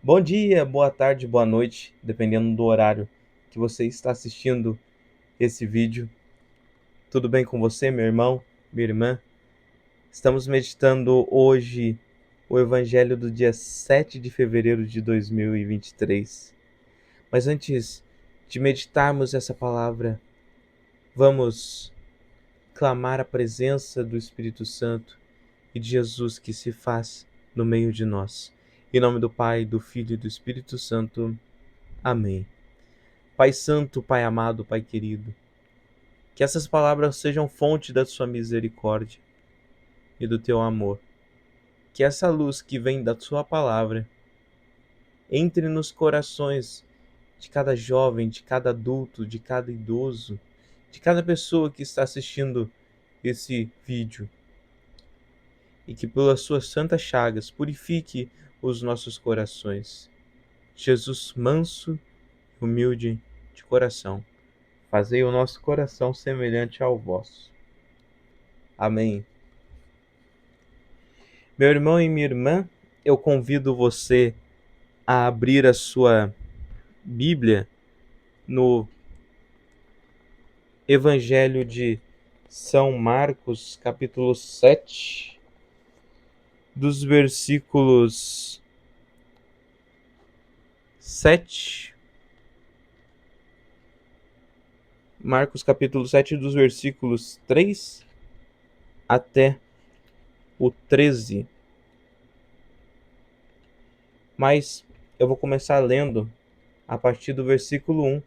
Bom dia, boa tarde, boa noite, dependendo do horário que você está assistindo esse vídeo. Tudo bem com você, meu irmão, minha irmã? Estamos meditando hoje o Evangelho do dia 7 de fevereiro de 2023. Mas antes de meditarmos essa palavra, vamos clamar a presença do Espírito Santo e de Jesus que se faz no meio de nós. Em nome do Pai, do Filho e do Espírito Santo. Amém. Pai Santo, Pai amado, Pai querido, que essas palavras sejam fonte da sua misericórdia e do teu amor. Que essa luz que vem da sua palavra entre nos corações de cada jovem, de cada adulto, de cada idoso, de cada pessoa que está assistindo esse vídeo. E que pelas suas santas chagas purifique os nossos corações. Jesus manso e humilde de coração, fazei o nosso coração semelhante ao vosso. Amém. Meu irmão e minha irmã, eu convido você a abrir a sua Bíblia no Evangelho de São Marcos, capítulo 7, dos versículos 7. Marcos, capítulo 7, dos versículos 3 até o 13. Mas eu vou começar lendo a partir do versículo 1,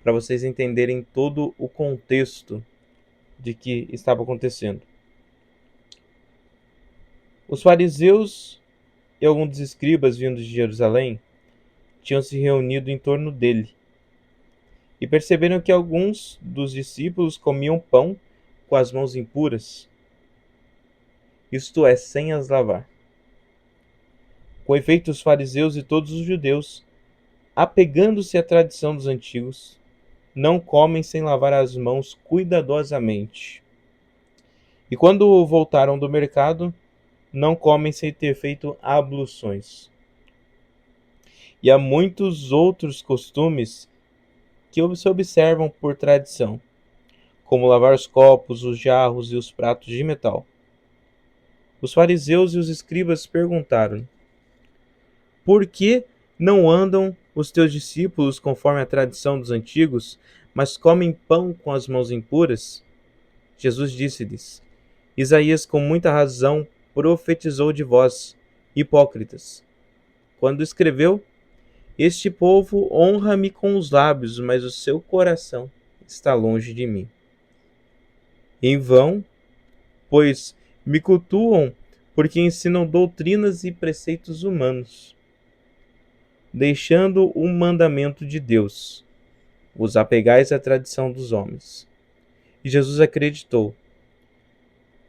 para vocês entenderem todo o contexto de que estava acontecendo. Os fariseus e alguns dos escribas vindos de Jerusalém tinham se reunido em torno dele e perceberam que alguns dos discípulos comiam pão com as mãos impuras, isto é, sem as lavar. Com efeito, os fariseus e todos os judeus, apegando-se à tradição dos antigos, não comem sem lavar as mãos cuidadosamente. E quando voltaram do mercado, não comem sem ter feito abluções. E há muitos outros costumes que se observam por tradição, como lavar os copos, os jarros e os pratos de metal. Os fariseus e os escribas perguntaram: por que não andam os teus discípulos conforme a tradição dos antigos, mas comem pão com as mãos impuras? Jesus disse-lhes: Isaías com muita razão profetizou de vós, hipócritas, quando escreveu: Este povo honra-me com os lábios, mas o seu coração está longe de mim. Em vão, pois me cultuam, porque ensinam doutrinas e preceitos humanos, deixando o mandamento de Deus. Vos apegais à tradição dos homens. E Jesus acreditou.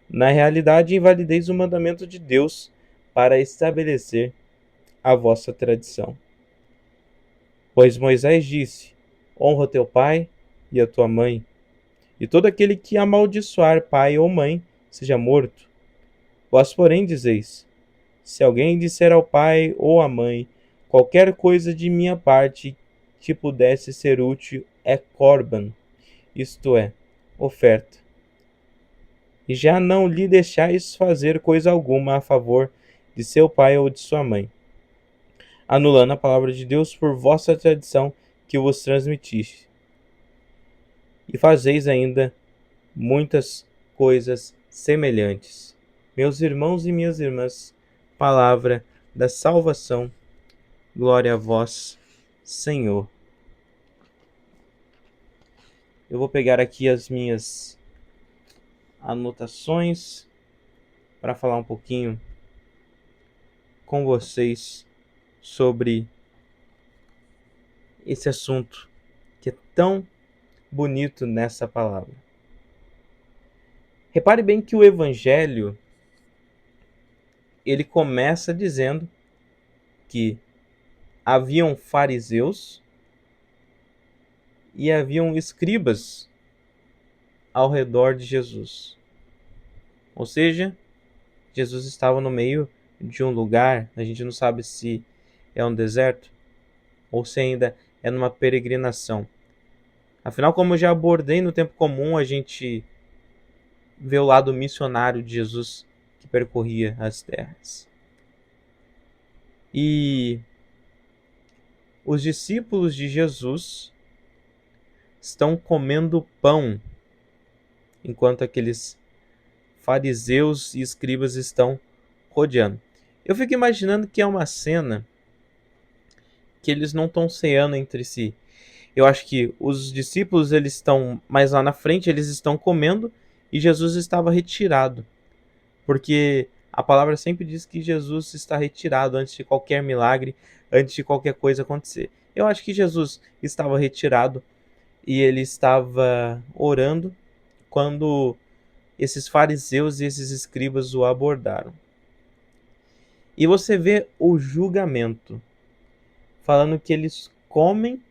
Na realidade, invalideis o mandamento de Deus para estabelecer a vossa tradição. Pois Moisés disse: honra teu pai e a tua mãe, e todo aquele que amaldiçoar pai ou mãe seja morto. Vós, porém, dizeis: se alguém disser ao pai ou à mãe, qualquer coisa de minha parte que pudesse ser útil é corban, isto é, oferta. E já não lhe deixais fazer coisa alguma a favor de seu pai ou de sua mãe, anulando a palavra de Deus por vossa tradição que vos transmitiste. E fazeis ainda muitas coisas semelhantes. Meus irmãos e minhas irmãs, palavra da salvação, glória a vós, Senhor. Eu vou pegar aqui as minhas anotações para falar um pouquinho com vocês sobre esse assunto que é tão bonito nessa palavra. Repare bem que o Evangelho ele começa dizendo que haviam fariseus e haviam escribas ao redor de Jesus. Ou seja, Jesus estava no meio de um lugar, a gente não sabe se é um deserto ou se ainda é numa peregrinação. Afinal, como eu já abordei no tempo comum, a gente vê o lado missionário de Jesus que percorria as terras. E os discípulos de Jesus estão comendo pão, enquanto aqueles fariseus e escribas estão rodeando. Eu fico imaginando que é uma cena que eles não estão ceando entre si. Eu acho que os discípulos eles estão mais lá na frente, eles estão comendo e Jesus estava retirado. Porque a palavra sempre diz que Jesus está retirado antes de qualquer milagre, antes de qualquer coisa acontecer. Eu acho que Jesus estava retirado e ele estava orando quando esses fariseus e esses escribas o abordaram. E você vê o julgamento, falando que eles comem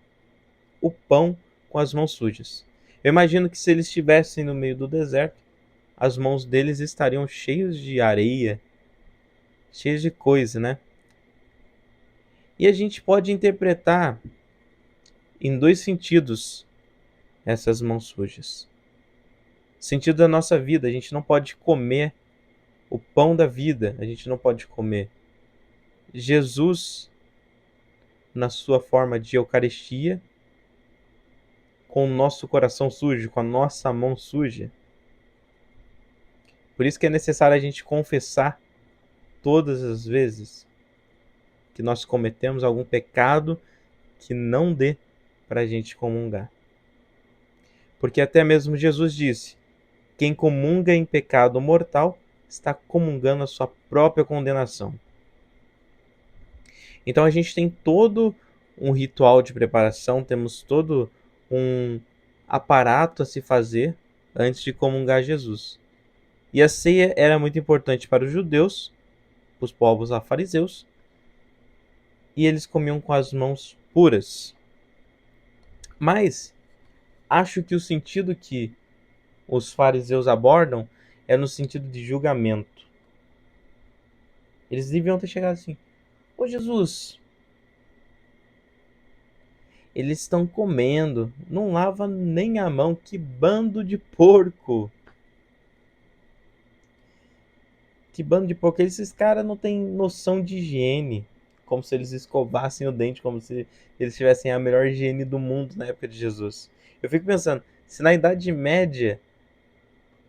o pão com as mãos sujas. Eu imagino que se eles estivessem no meio do deserto, as mãos deles estariam cheias de areia, cheias de coisa, né? E a gente pode interpretar em dois sentidos essas mãos sujas. Sentido da nossa vida, a gente não pode comer o pão da vida, a gente não pode comer Jesus na sua forma de Eucaristia com o nosso coração sujo, com a nossa mão suja. Por isso que é necessário a gente confessar todas as vezes que nós cometemos algum pecado que não dê para a gente comungar. Porque até mesmo Jesus disse: quem comunga em pecado mortal está comungando a sua própria condenação. Então a gente tem todo um ritual de preparação, temos todo um aparato a se fazer antes de comungar Jesus. E a ceia era muito importante para os judeus, os povos fariseus, e eles comiam com as mãos puras. Mas acho que o sentido que os fariseus abordam é no sentido de julgamento. Eles deviam ter chegado assim: ô Jesus, eles estão comendo, não lava nem a mão, que bando de porco. Que bando de porco, esses caras não têm noção de higiene. Como se eles escovassem o dente, como se eles tivessem a melhor higiene do mundo na época de Jesus. Eu fico pensando, se na Idade Média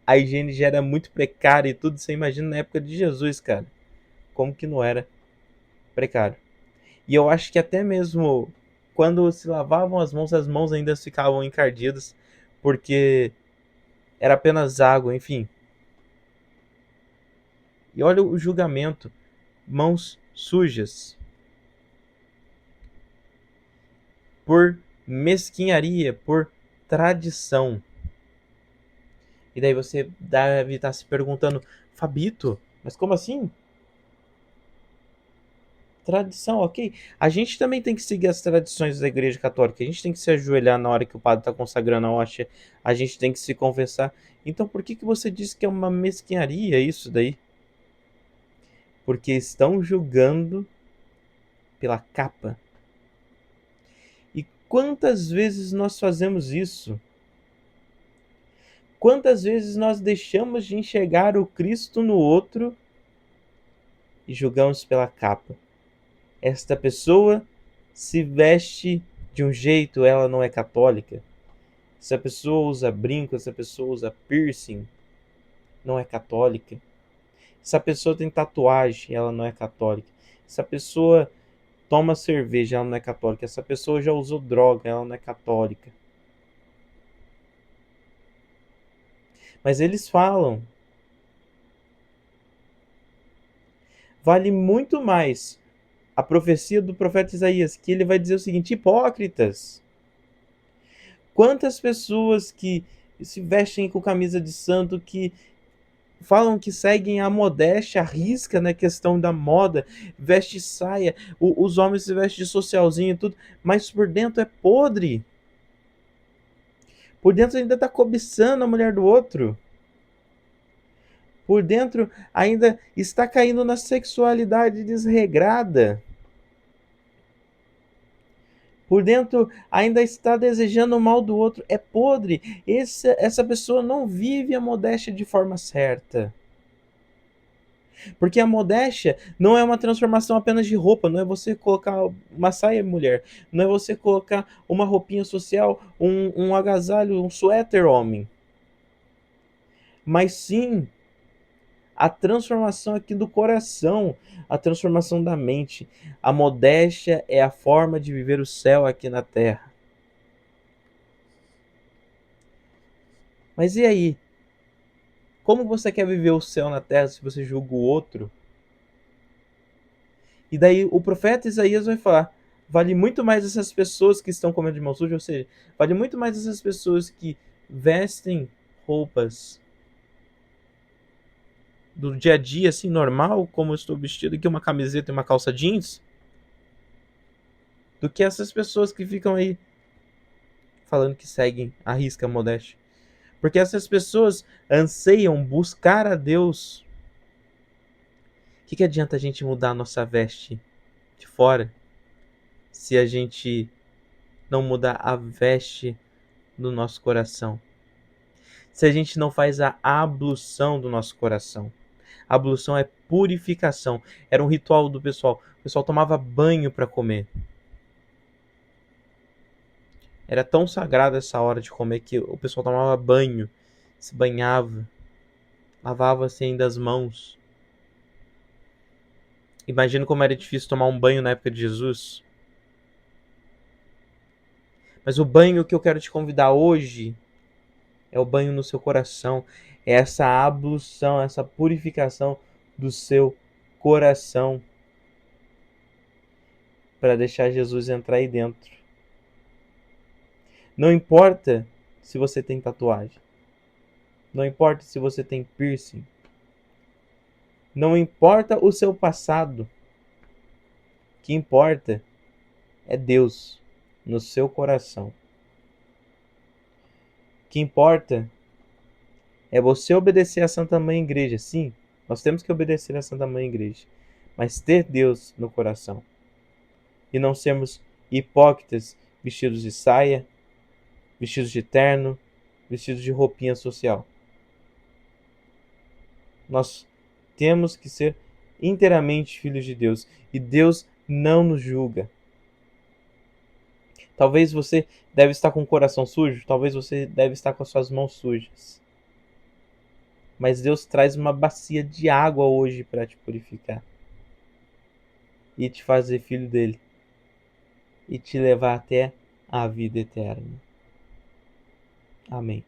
a higiene já era muito precária e tudo, você imagina na época de Jesus, cara. Como que não era precário. E eu acho que até mesmo quando se lavavam as mãos ainda ficavam encardidas, porque era apenas água, enfim. E olha o julgamento, mãos sujas. Por mesquinharia, por tradição. E daí você deve estar se perguntando: Fabito, mas como assim? Tradição, ok. A gente também tem que seguir as tradições da Igreja Católica. A gente tem que se ajoelhar na hora que o padre está consagrando a hóstia. A gente tem que se confessar. Então por que você disse que é uma mesquinharia isso daí? Porque estão julgando pela capa. E quantas vezes nós fazemos isso? Quantas vezes nós deixamos de enxergar o Cristo no outro e julgamos pela capa? Esta pessoa se veste de um jeito, ela não é católica. Essa pessoa usa brinco, essa pessoa usa piercing, não é católica. Essa pessoa tem tatuagem, ela não é católica. Essa pessoa toma cerveja, ela não é católica. Essa pessoa já usou droga, ela não é católica. Mas eles falam: vale muito mais a profecia do profeta Isaías, que ele vai dizer o seguinte: hipócritas, quantas pessoas que se vestem com camisa de santo, que falam que seguem a modéstia, a risca na questão da moda, veste saia, os homens se vestem de socialzinho e tudo, mas por dentro é podre. Por dentro ainda está cobiçando a mulher do outro. Por dentro ainda está caindo na sexualidade desregrada. Por dentro ainda está desejando o mal do outro, é podre. Essa pessoa não vive a modéstia de forma certa. Porque a modéstia não é uma transformação apenas de roupa, não é você colocar uma saia mulher, não é você colocar uma roupinha social, um agasalho, um suéter homem. Mas sim a transformação aqui do coração, a transformação da mente. A modéstia é a forma de viver o céu aqui na terra. Mas e aí? Como você quer viver o céu na terra se você julga o outro? E daí o profeta Isaías vai falar: vale muito mais essas pessoas que estão comendo de mão suja, ou seja, vale muito mais essas pessoas que vestem roupas do dia a dia, assim, normal, como eu estou vestido aqui, uma camiseta e uma calça jeans, do que essas pessoas que ficam aí falando que seguem a risca modéstia. Porque essas pessoas anseiam buscar a Deus. O que adianta a gente mudar a nossa veste de fora se a gente não mudar a veste do nosso coração? Se a gente não faz a ablução do nosso coração? A ablução é purificação. Era um ritual do pessoal. O pessoal tomava banho para comer. Era tão sagrada essa hora de comer que o pessoal tomava banho, se banhava, lavava-se ainda as mãos. Imagina como era difícil tomar um banho na época de Jesus. Mas o banho que eu quero te convidar hoje é o banho no seu coração. É essa ablução, essa purificação do seu coração para deixar Jesus entrar aí dentro. Não importa se você tem tatuagem. Não importa se você tem piercing. Não importa o seu passado. O que importa é Deus no seu coração. O que importa é você obedecer à Santa Mãe Igreja. Sim, nós temos que obedecer à Santa Mãe Igreja. Mas ter Deus no coração. E não sermos hipócritas vestidos de saia, vestidos de terno, vestidos de roupinha social. Nós temos que ser inteiramente filhos de Deus. E Deus não nos julga. Talvez você deve estar com o coração sujo, talvez você deve estar com as suas mãos sujas. Mas Deus traz uma bacia de água hoje para te purificar e te fazer filho dele e te levar até a vida eterna. Amém.